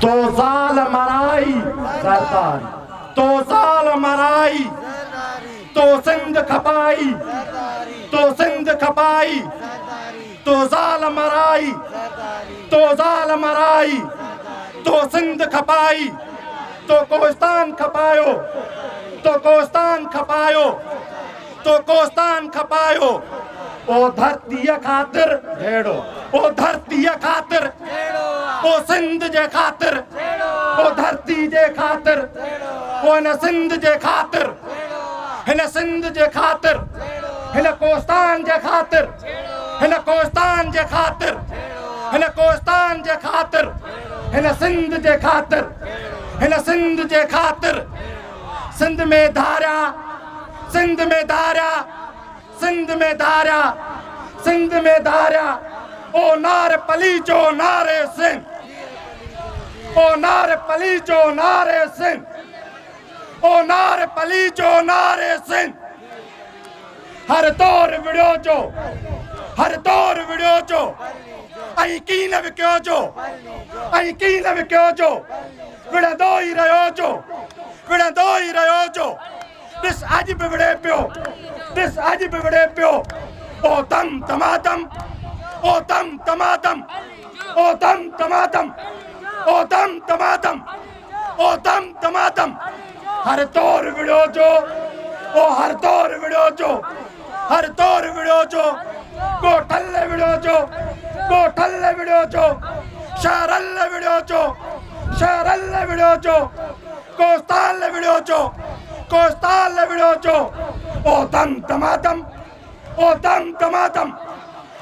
तो जाल मराई जरदारी, तो जाल मराई, तो सिंध खपाई, तो सिंध खपाई, तो जाल मराई, तो जाल मराई, तो सिंध खपाई, तो कोस्तान खपायो, तो कोस्तान खपायो, तो कोस्तान खपायो। ओ धरती खातिर भेड़ो, ओ धरती खातिर, ओ सिंध जे खातिर, ओ धरती जे खातिर, ओ न सिंध जे खातिर, हिन सिंध जे खातिर, हिन कोस्तान जे खातिर, हिन कोस्तान जे खातिर, हिन कोस्तान जे खातिर, हिन सिंध जे खातिर, हिन सिंध जे खातिर। सिंध में धारा, सिंध में धारा, सिंध में धारा, सिंध में धारा। ओ नार पलीचो नारे सिंध, ओ नार पलीचो नारे सिंध, ओ नार पलीचो नारे सिंध। हर तौर विड़ो जो, हर तौर विड़ो जो, ऐं कीन विकियो जो, ऐं कीन विकियो जो, विड़ंदो ई रहियो जो, विड़ंदो ई रहियो जो। ॾिस अॼु बि विड़े पियो, ॾिस अॼु बि विड़े पियो। ओ तम तमातम, ओ तम तमातम, ओ तम तमातम, ओ तम तमातम, ओ तम तमातम। हर तौर विड़ो जो, ओ हर तौर विड़ो जो, हर तौर विड़ो जो। कोठल विड़ो जो, कोठल विड़ो जो, शहरल विड़ो जो, शहरल विड़ो जो, कोस्ताल विड़ो जो, कोस्ताल विड़ो जो। ओ तम तमातम, ओ तम तमातम,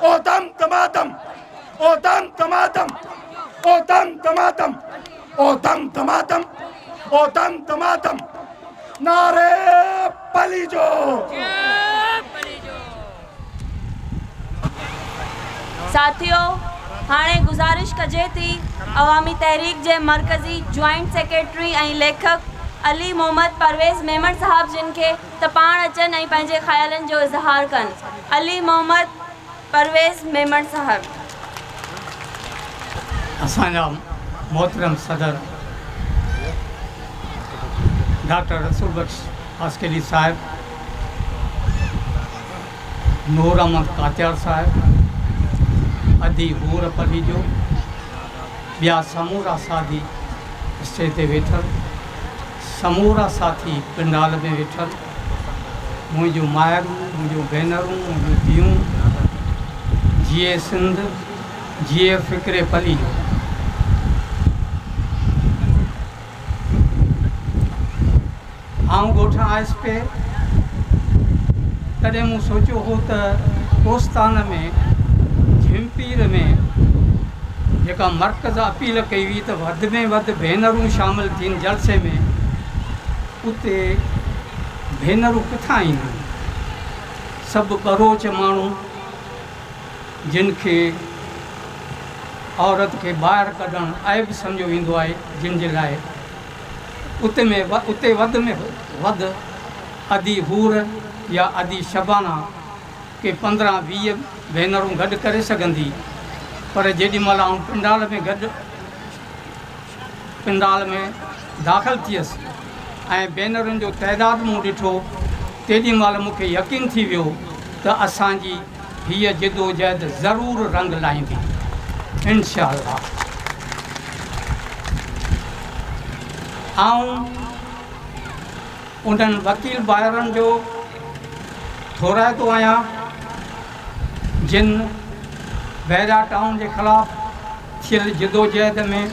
ओ तम तमातम, ओ तम तमातम, ओ तम तमातम, ओ तम तमातम, ओ तम तमातम। नारे पलीजो। साथियों, हाणे गुज़ारिश कजे थी अवामी तहरीक जे मरकज़ी जॉइंट सेक्रेटरी ऐं लेखक अली मोहम्मद परवेज़ मेमन साहब जिन खे त पाण अचनि ऐं पंहिंजे ख़्यालनि जो इज़हार कनि। अली मोहम्मद परवेज़ मेमन साहब। असांजा मोहतरम सदर डॉक्टर रसूल बख्श आस्केली साहब, नूर अहमद कातियार साहब, अदी हूर पलीजो, ॿिया समूरा साथी स्टेज ते वेठल, समूरा साथी पिंडाल में वेठल, मुंहिंजूं माइरूं, मुंहिंजूं भेनरूं, मुंहिंजूं धीअरूं, जिए सिंध, जिए फ़िक्रे पलीजो। आऊं ॻोठां आयुसि पे, तॾहिं मूं सोचियो हो त कोस्तान में झिमपीर में जेका मर्कज़ अपील कई हुई त वधि में वधि भेनरूं शामिलु थियनि जलसे में, उते भेनरूं किथां ईंदियूं? सभु बरोच माण्हू जिन खे औरत खे ॿाहिरि कढणु ऐब सम्झो वेंदो आहे, जिन जे लाइ उते वधि में वधि अदी हूर या अदी शबाना के 15-20 भेनरूं गॾु करे सघंदी। पर जेॾीमहिल आउं पिंडाल में गॾु पिंडाल में दाख़िल थियसि ऐं भेनरुनि जो तइदादु मूं ॾिठो, तेॾीमहिल मूंखे यकीन थी वियो त असांजी हीअ जिदोजहद ज़रूरु रंग लाहींदी, इंशाअल्लाह। आऊं उन्हनि वकील भाइरनि जो थोराइतो आहियां जिन बैरा टाउन के ख़िलाफ़ थियल जिदोजहद में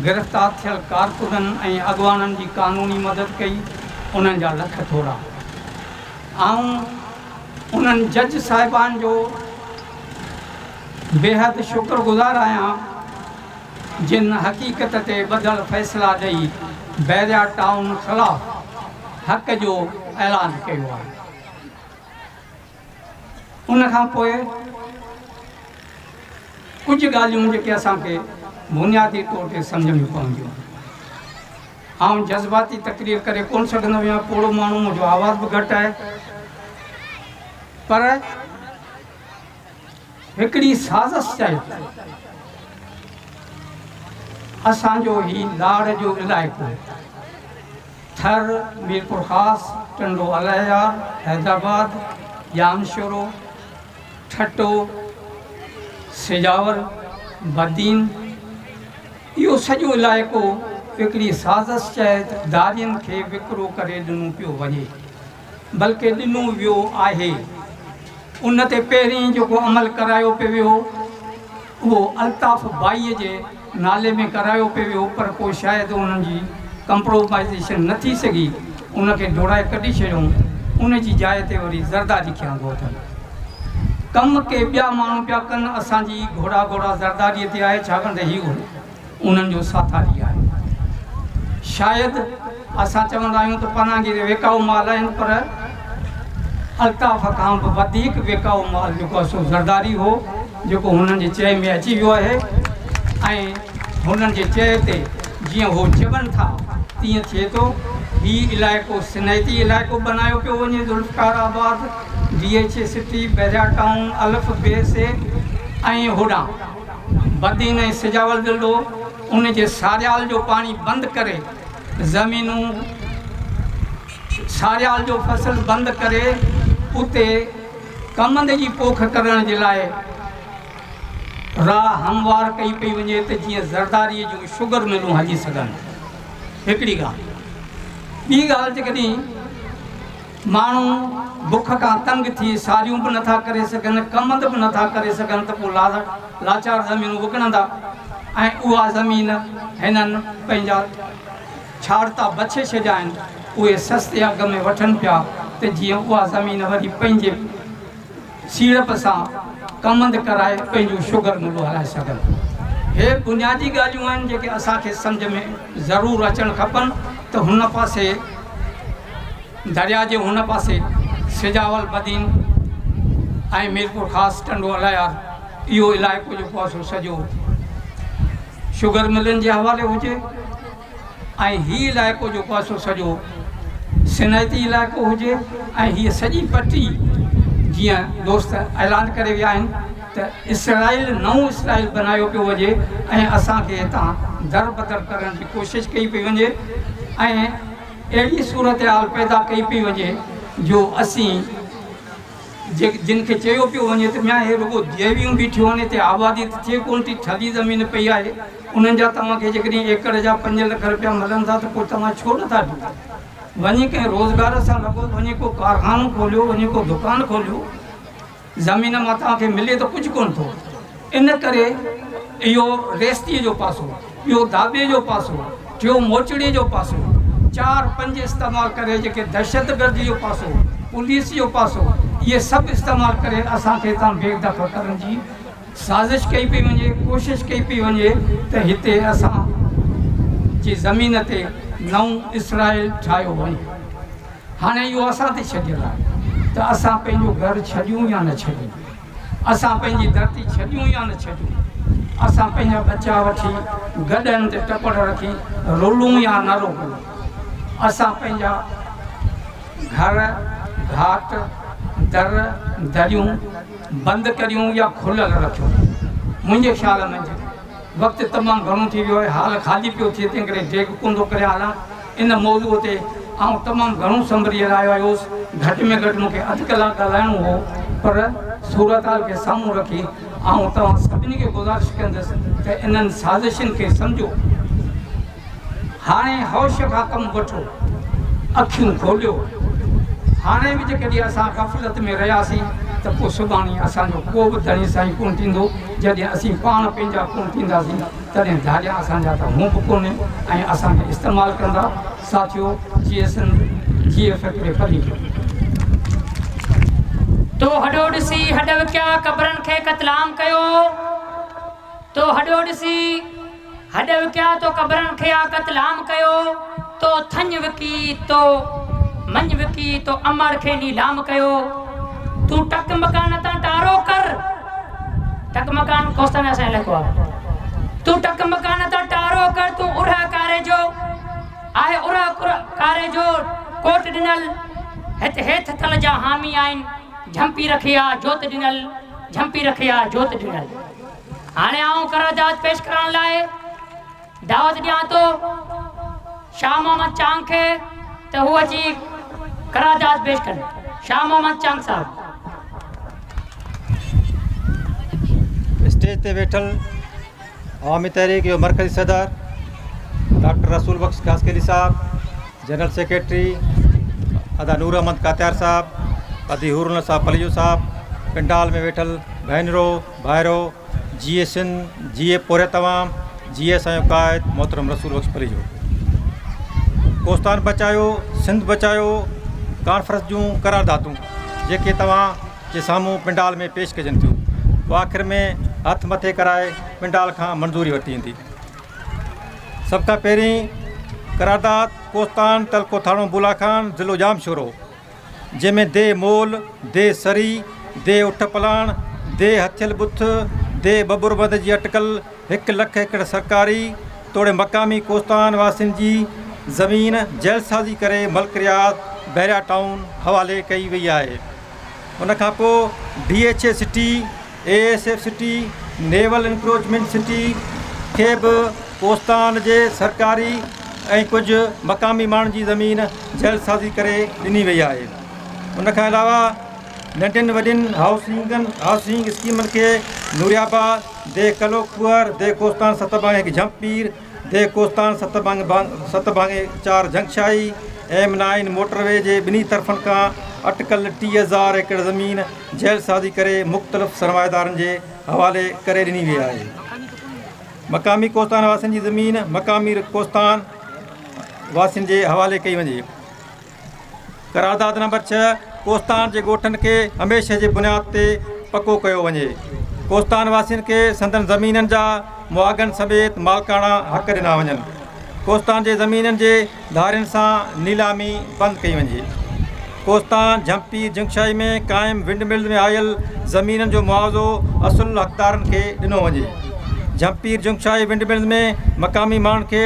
गिरफ़्तार थियल कारकुननि ऐं अॻवाननि जी कानूनी मदद कई, उन्हनि जा लख थोरा। ऐं उन्हनि जज साहिबान जो बेहद शुक्रगुज़ार आहियां जिन हक़ीक़त ते ॿधल फ़ैसिला ॾेई बैरिया टाउन ख़िलाफ़ हक़ जो ऐलान कयो आहे। उन खां पोइ कुछ ॻाल्हियूं जेके असांखे बुनियादी तौर ते सम्झ में पवंदियूं। आउं जज़्बाती तकरीर करे कोन सघंदो आहियां, पोड़ो माण्हू, मुंहिंजो आवाज़ बि घटि आहे, पर हिकिड़ी साज़िश चयो असांजो ही लाड़ जो इलाइक़ो थर मीरपुर ख़ास टंडो अलायार हैदराबाद जामशोरो ठट्टो सिजावर बदीन इहो सॼो इलाइक़ो हिकिड़ी साज़िश चहत दारियुनि खे विकिरो करे ॾिनो पियो वञे, बल्कि ॾिनो वियो आहे। उन ते पहिरीं जेको अमल करायो पियो वियो उहो अल्ताफ़ बाईअ जे नाले में करायो पियो वियो, पर पोइ शायदि उन्हनि जी कंप्रोमाइज़ेशन न थी सघी, उनखे डोड़ाए कढी छॾियऊं। उन जी जाइ ते वरी ज़रदारी खिया ॻोठनि। कम के ॿिया माण्हू पिया कनि, असांजी घोड़ा घोड़ा ज़रदारीअ ते आहे, छाकाणि त हीउ उन्हनि जो साथारी आहे। शायदि असां चवंदा आहियूं त पनाहगीर वेकाऊ माल आहिनि, पर अल्ताफ़ खां बि वधीक वेकाऊ माल जेको आहे सो ज़रदारी हो, जेको हुननि जे चए में अची वियो आहे। ऐं हुननि जे चए ते जीअं हो चवनि था तीअं थिए थो। हीउ इलाइक़ो सिनैती इलाइक़ो बनायो पियो वञे, ज़ुल्फ़कार आबाद, DH सिटी, बैरिया टाउन, अलफ बेसे ऐं होॾां बदीन ऐं सिजावल दिल्लो। उन जे सारियाल जो पाणी बंदि करे, ज़मीनूं सारियाल जो फसल बंदि करे उते कमंद जी पोख करण जे लाइ राह हमवार कई पई वञे त जीअं ज़रदारीअ जूं शुगर मिलूं हली सघनि। हिकिड़ी ॻाल्हि। ॿी ॻाल्हि, जेकॾहिं माण्हू बुख खां तंग थी सारियूं बि नथा करे सघनि, कमंद बि नथा करे सघनि, त पोइ लाचार ज़मीनूं विकिणंदा ऐं उहा ज़मीन हिननि पंहिंजा छाड़ता बछे छॾिया आहिनि, उहे सस्ते अघ में वठनि पिया त जीअं उहा ज़मीन वरी पंहिंजे सीड़प सां कमंद कराए पंहिंजो शुगर मिलो हलाए सघनि। हे बुनियादी ॻाल्हियूं आहिनि जेके असांखे सम्झ में ज़रूरु अचणु खपनि। त हुन पासे दरिया जे हुन पासे सिजावल बदीन ऐं मीरपुर ख़ासि टंडो अलायार, इहो इलाइक़ो जेको आहे सो सॼो शुगर मिलनि जे हवाले हुजे, ऐं हीउ इलाइक़ो जेको आहे सो सॼो सिनैती इलाइक़ो हुजे। ऐं हीअ सॼी पट्टी जीअं दोस्त ऐलान करे विया आहिनि त इसराइल नओं इसराइल बनायो पियो वञे ऐं असांखे हितां दर बदर करण जी कोशिशि कई पई वञे ऐं अहिड़ी सूरत हाल पैदा कई पई वञे जो असीं जिन खे चयो पियो वञे त मिया हे रुगो देवियूं बीठियूं आहिनि, हिते आबादी त थिए कोन थी, ठली ज़मीन पई आहे, उन्हनि जा तव्हांखे जेकॾहिं एकड़ जा 5 लख रुपया मिलनि था त पोइ तव्हां छो नथा ॾियो? वञी कंहिं रोज़गार सां लॻो, वञी को कारखानो खोलियो, वञी को दुकानु खोलियो, ज़मीन मां तव्हांखे मिले त कुझु कोन थो। इन करे इहो रेस्तीअ जो पासो, ॿियो दाबे जो पासो, टियों मोचड़े जो पासो, 4-5 इस्तेमालु करे जेके दहशतगर्दी जो पासो, पुलिस जो पासो, इहे सभु इस्तेमालु करे असांखे हितां बेदख़ल करण जी साज़िश कई पई वञे, कोशिशि कई पई वञे त हिते असां जी ज़मीन ते नओं इसराइल ठाहियो वञे। हाणे इहो असां ते छॾियलु आहे त असां पंहिंजो घरु छॾियूं या न छॾियूं, असां पंहिंजी धरती छॾियूं या न छॾियूं, असां पंहिंजा बच्चा वठी गॾनि ते टपड़ रखी रोलूं या न रोलूं, असां पंहिंजा घर घाट दर दरियूं बंदि करियूं या खुलियल रखियूं। मुंहिंजे ख़्याल में वक़्तु तमामु घणो थी वियो आहे, हाल ख़ाली पियो थिए, तंहिं करे डेग कोन थो करे हलां। इन मौज़ूअ ते आउं तमामु घणो संभरी रहियो आहियोसि, घटि में घटि मूंखे अधु कलाकु ॻाल्हाइणो हो, पर सूरत हाल खे साम्हूं रखी आउं तव्हां सभिनी खे गुज़ारिश कंदुसि त इन्हनि साज़िशुनि खे सम्झो। हाणे होश खां कमु वठो, अखियूं खोलियो। हाणे बि जेकॾहिं असां ग़फ़लत में रहियासीं त पोइ सुभाणे असांजो को बि धणी साईं कोन थींदो। जॾहिं असीं पाण पंहिंजा कोन थींदासीं तॾहिं धारिया असांजा त हूं बि कोन्हे ऐं असांखे इस्तेमालु कंदा। साथियो, जीअं फ़िक्रे फली तो हॾो ॾिसी हॾ विकिया क़बरनि खे क़तलाम कयो, तो हॾो ॾिसी हॾ विकिया तो क़बरनि खे क़तलाम कयो, तो थञ विकी तो मंझ विकी तो अमर खे नीलाम कयो। तू टक मकान तां टारो कर, टक मकान कोस्तान असां लिखो आहे, तू टक मकान तां टारो कर, तू उड़ा कारे जो आहे, उड़ा कारे जो कोट ॾिनल हेठ थल जा हामी आहिनि, झंपी रखिया जोत ॾिनल, झंपी रखिया जोत ॾिनल। हाणे आऊं करारदाद पेश करण लाइ दावत ॾियां थो शाह मोहम्मद चांग खे त हू अची करारदाद पेश कनि। शाह मोहम्मद चांग साहब। स्टेज ते वेठल अवामी तहरीक जो मरकज़ी सदर डॉक्टर रसूल बख्श कासकेली साहब, जनरल सेक्रेटरी अदा नूर अहमद कात्यार साहब, अदी हुरन साहब पलियो साहब, पिंडाल में वेठल भेनरो भाइरो, जीए सिंध, जीए पोरे तमाम, जीए असांजो क़ाइद मोहतरम रसूल बख्श पलियो। कोस्तान बचायो सिंध बचायो कॉन्फ्रेंस जूं करारदातूं जेके तव्हां जे साम्हूं पिंडाल में पेश कजनि थियूं, वो आख़िर में हथ मथे कराए पिंडाल खां मंज़ूरी वरिती ईंदी। सभ खां पहिरीं करारदाद कोस्तान तलको थाणो बुलाखान ज़िलो जामशोरो, जंहिंमें दे मोल, दे सरी, दे उठ पलाण, दे हथियल बुथ, दे बबुरबंद जी अटकल 1 लख एकड़ सरकारी तोड़े मक़ामी कोस्तान वासियुनि जी ज़मीन जैलसाज़ी करे मलकरियात बहरिया टाउन हवाले कई वई आहे। उन खां पोइ DHA city, ASF city, naval encroachment city खे बि कोस्तान जे सरकारी ऐं कुझु मक़ामी माण्हुनि जी ज़मीन जैलसाज़ी करे ॾिनी वई आहे। उन खां अलावा नंढियुनि वॾियुनि हाउसिंग स्कीमनि खे नूरियाबाद, दे कलोखुअर, दे कोस्तान सतबांगे झंपीर, दे कोस्तान सतबांगे 4 जंगशाही, M9 मोटरवे जे ॿिन्ही तरफ़नि खां अटकल 30,000 एकड़ ज़मीन जैलसाज़ी करे मुख़्तलिफ़ सरमाएदारनि जे हवाले करे ॾिनी वई आहे। मक़ामी कोस्तान वासियुनि जी ज़मीन मक़ामी कोस्तान वासियुनि जे हवाले कई वञे। करारदाद नंबर 6 कोस्तान जे ॻोठनि खे हमेशह जे बुनियाद ते पको कयो वञे। कोस्तान वासियुनि खे संदन ज़मीननि जा मुआगन समेत मालकाना हक़ ॾिना वञनि। कोस्तान जे ज़मीननि जे धारियुनि सां नीलामी बंदि कई वञे। कोस्तान झंपी जंगशाही में क़ाइमु विंड मिल्स में आयल ज़मीननि जो मुआवज़ो असुल हक़दारनि खे ॾिनो वञे। झंपीर जंगशाही विंड मिल्स में मक़ामी माण्हुनि खे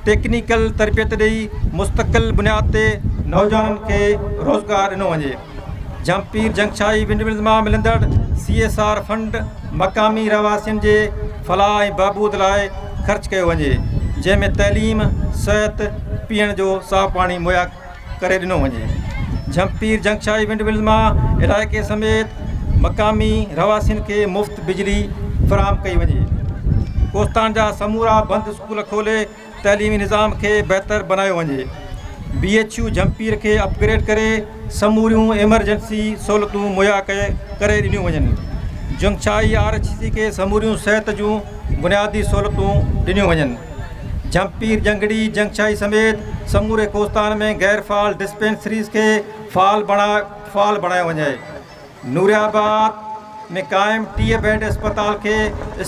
टेक्निकल तरबियत ॾेई मुस्तक़िल बुनियाद ते नौजवाननि खे रोज़गार ॾिनो वञे। झंपीर जंगशाही विंड मिल्स मां मिलंदड़ CSR फंड मक़ामी रवासियुनि जे फलाह ऐं बहबूद लाइ ख़र्च कयो वञे, जंहिंमें तइलीम, सिहत, पीअण जो साफ़ु पाणी मुहैया करे ॾिनो वञे। झंपीर जंगशाही विंड मिल्स मां इलाइक़े समेत मक़ामी रवासियुनि खे मुफ़्त बिजली फ़राहम कई वञे। कोस्तान जा समूरा बंदि स्कूल खोले तइलीमी निज़ाम खे बहितर बनायो वञे। BHU झंपीर खे अपग्रेड करे समूरियूं एमरजेंसी सहूलियतूं मुहैया करे ॾिनियूं वञनि। जंगशाही RHC खे समूरियूं सिहत जूं बुनियादी सहूलियतूं ॾिनियूं वञनि। झंपीर जंगड़ी जंगशाही समेत समूरे कोस्तान में गैर फ़ाल डिस्पेंसरीज़ खे फ़ाल बणायो वञे। नूरियाबाद में क़ाइमु 30 बेड अस्पताल खे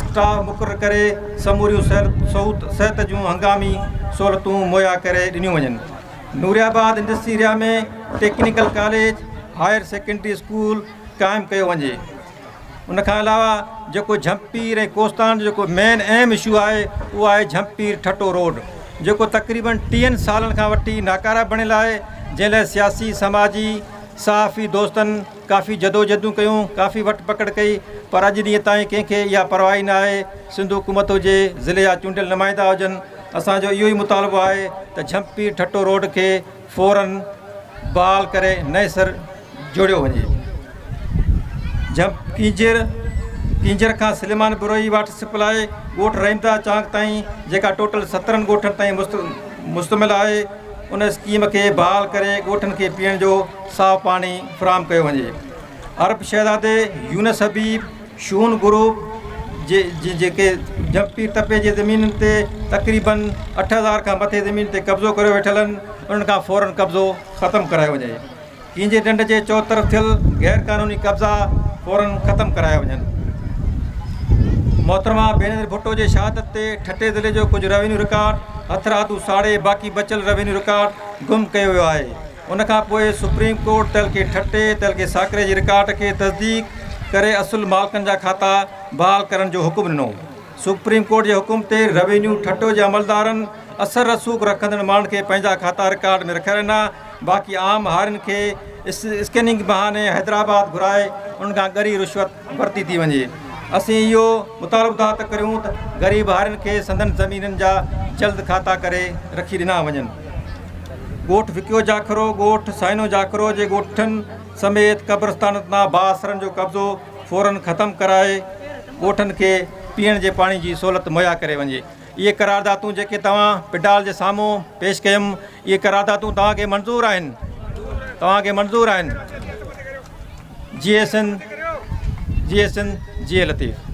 स्टाफ मुक़ररु करे समूरियूं सिहत जूं हंगामी सहूलियतूं मुहैया करे ॾिनियूं वञनि। नूरियाबाद इंडस्ट्री एरिया में technical college, higher secondary school क़ाइमु कयो वञे। उन खां अलावा जेको झंपीर ऐं कोस्तान जो जेको मेन अहम इशू आहे उहो आहे झंपीर ठटो रोड, जेको तक़रीबन 30 सालनि खां वठी नाकारा बणियल आहे, जंहिं लाइ सियासी समाजी सहाफ़ी दोस्तनि काफ़ी जदोजहदूं कयूं, काफ़ी वट पकड़ कई, पर अॼु ॾींहं ताईं कंहिंखे इहा परवाही न आहे। सिंध हुकूमत हुजे, ज़िले जा चूंडियल नुमाइंदा हुजनि, असांजो इहो ई मुतालबो आहे त झंपीर ठटो रोड खे फ़ौरन बहाल करे नए सर जोड़ियो वञे। कींजर खां सलेमान बुरोई वाटर सप्लाई ॻोठ रहीमदा चांग ताईं, जेका टोटल 17 ॻोठनि ताईं मुश्तमिल आहे, उन स्कीम खे बहाल करे ॻोठनि खे पीअण जो साफ़ु पाणी फ़राहम कयो वञे। अरब शहज़ादे यूनस हबीब शून ग्रुप जेके झंपीर तपे जे ज़मीननि ते तक़रीबन 8000 खां मथे ज़मीन ते कब्ज़ो करे वेठल आहिनि, उन्हनि खां फ़ौरन कब्ज़ो ख़तमु करायो वञे। कींजे ढंढ जे चौतरफ़ थियल गैर क़ानूनी कब्ज़ा फ़ौरन ख़तमु कराया वञनि। मोहतरमा बेनज़ीर भुट्टो जे शहादत ते ठटे ज़िले जो कुझु रेवेन्यू रिकॉर्ड हथरादू साड़े बाक़ी बचियल रेवेन्यू रिकॉर्ड गुम कयो वियो आहे। उन खां पोइ सुप्रीम कोर्ट तहलके ठटे तहलके साकरे जे रिकॉर्ड खे तस्दीक करे असुल मालिकनि जा खाता बहाल करण जो हुकुम ॾिनो। सुप्रीम कोर्ट जे हुकुम ते रेवेन्यू ठटो जे अमलदारनि असर रसूख़ रखंदड़ माण्हुनि खे पंहिंजा खाता रिकॉर्ड में रखियल न, बाक़ी आम हारियुनि खे स्कैनिंग बहाने हैदराबाद घुराए उन खां ॻरी रिश्वत वरिती थी वञे। असीं इहो मुतालबो था त करियूं त ग़रीब हारियुनि खे संदन ज़मीननि जा जल्द खाता करे रखी ॾिना वञनि। ॻोठ विकियो जाखरो ॻोठ साइनो जाखरो जे ॻोठनि समेत क़ब्रस्तान तां बासरनि जो कब्ज़ो फ़ौरन ख़तमु कराए ॻोठनि खे पीअण जे पाणी जी सहूलियत मुहैया करे वञे। इहे करारदातूं जेके तव्हां पिडाल जे साम्हूं पेश कयमि, इहे करारदातूं तव्हांखे मंज़ूरु आहिनि। G S N G Latif.